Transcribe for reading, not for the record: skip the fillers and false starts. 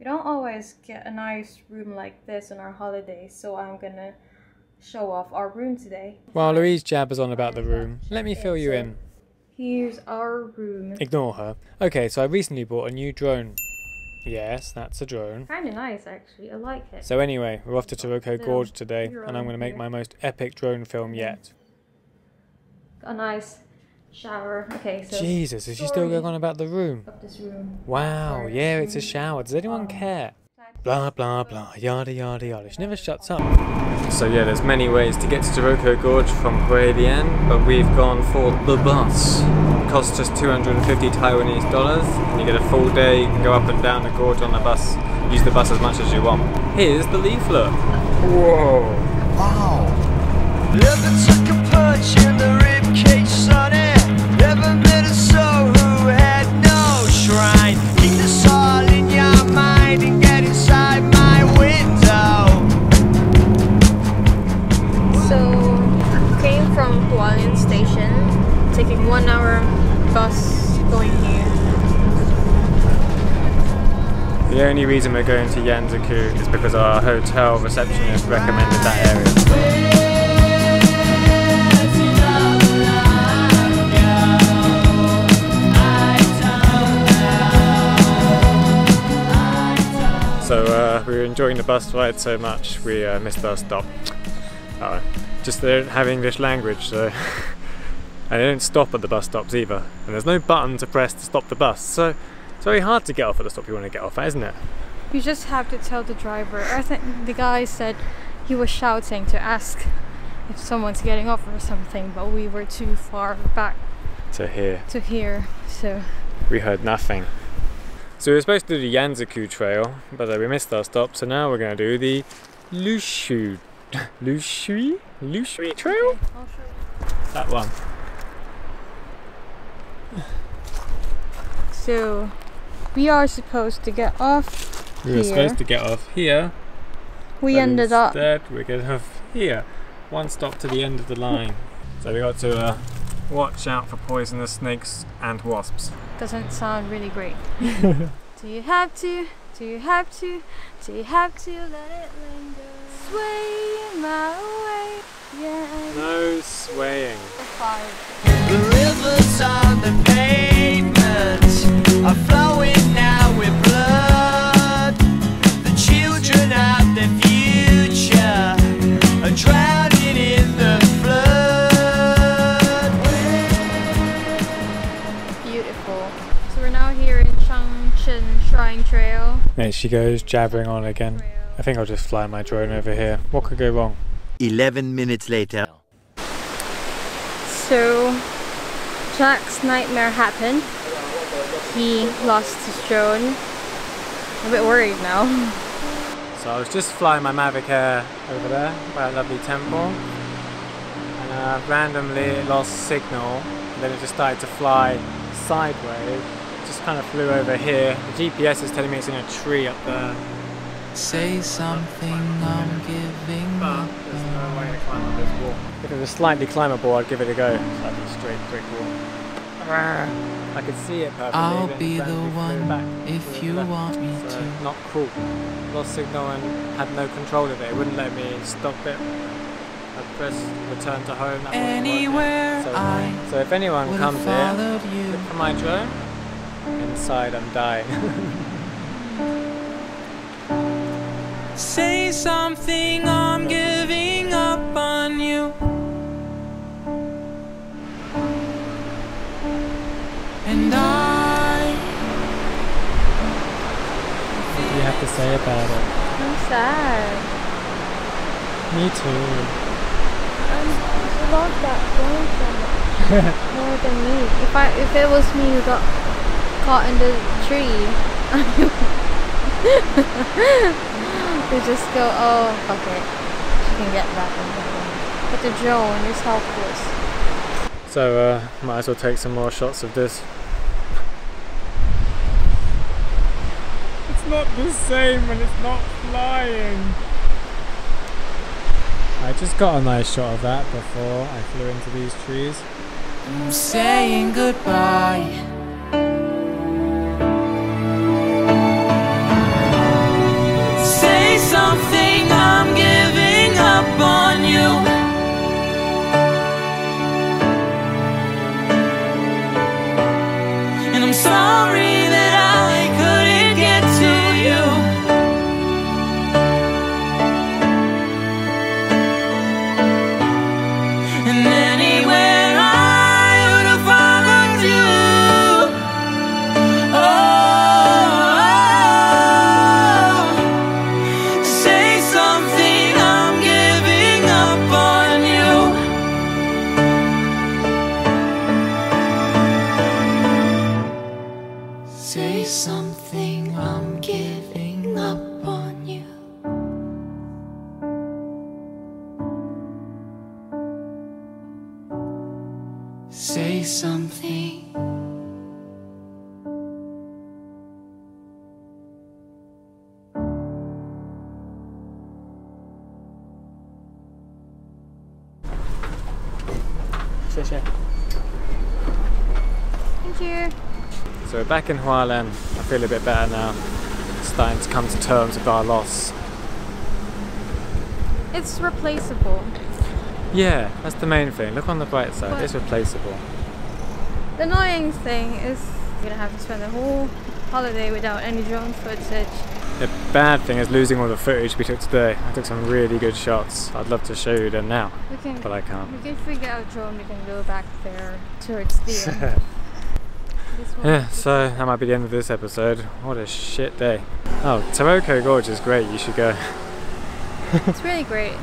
We don't always get a nice room like this on our holidays, so I'm gonna show off our room today. While Louise jabbers on about the room, let me fill you in. Here's our room. Ignore her. Okay, so I recently bought a new drone. Yes, that's a drone. Kinda nice actually, I like it. So anyway, we're off to Taroko Gorge today, and I'm going to make my most epic drone film yet. Got a nice shower. Okay, so Jesus, is she still going on about the room? of this room. Wow, yeah, it's a shower. Does anyone care? Blah blah blah, yada yada yada. She never shuts up. So yeah, there's many ways to get to Taroko Gorge from Hualien, but we've gone for the bus. It costs us 250 Taiwanese dollars, and you get a full day. You can go up and down the gorge on the bus. Use the bus as much as you want. Here's the leaflet. Whoa! Wow! Never took a punch in the ribcage, sonny. Never met a soul who had no shrine. Keep this all in your mind and get inside my window. So, came from Hualien station, taking 1 hour bus going here. The only reason we're going to Yanzhou is because our hotel receptionist recommended that area. So we were enjoying the bus ride so much we missed our stop. Just they don't have English language, so and they don't stop at the bus stops either. And there's no button to press to stop the bus, so it's very hard to get off at the stop you want to get off at, isn't it? You just have to tell the driver. I think the guy said he was shouting to ask if someone's getting off or something, but we were too far back to hear, so we heard nothing. So we were supposed to do the Yanzhou trail, but we missed our stop, so now we're going to do the Lushui trail? Okay, I'll show you. That one. So we are supposed to get off We were supposed to get off here. We ended up. Instead, we're getting off here. One stop to the end of the line. So we got to watch out for poisonous snakes and wasps. Doesn't sound really great. Do you have to? Do you have to? Do you have to let it linger? Sway my way. Yeah. No swaying. The rivers on the pavement are flowing now with blood. The children of the future are drowning in the flood. Beautiful. So we're now here in Changchun Shrine Trail. There she goes, jabbering on again. I think I'll just fly my drone over here. What could go wrong? 11 minutes later. So Jack's nightmare happened. He lost his drone. I'm a bit worried now. So I was just flying my Mavic Air over there by a lovely temple, and randomly it lost signal, and then it just started to fly sideways. Just kind of flew over here. The GPS is telling me it's in a tree up there. Say something, I'm giving But up. there's no way to climb up this wall. If it was slightly climbable, I'd give it a go. Slightly straight brick wall. I could see it perfectly. I'll then be it the randomly flew one back if to the you left. want me So, to. not cool. Lost signal and had no control of it. It wouldn't let me stop it. I'd press return to home. That wasn't Anywhere working. I So if anyone would comes have here, followed you. look for my drone. Inside, I'm dying. Say something, I'm giving up on you. And What do you have to say about it? I'm sad. Me too. I love that drone so much. More than me. If it was me who got caught in the tree, we just go, oh fuck it. She can get that one. But the drone is helpless. So might as well take some more shots of this. It's not the same when it's not flying. I just got a nice shot of that before I flew into these trees. I'm saying goodbye. 谢谢. Thank you. So we're back in Hualien. I feel a bit better now. Starting to come to terms with our loss. It's replaceable. Yeah, that's the main thing. Look on the bright side, But it's replaceable. the annoying thing is you're gonna have to spend the whole holiday without any drone footage. The bad thing is losing all the footage we took today. I took some really good shots. I'd love to show you them now, but I can't. We can figure out drone, we can go back there towards the end. Yeah, so that might be the end of this episode. What a shit day. Oh, Taroko Gorge is great, you should go. It's really great.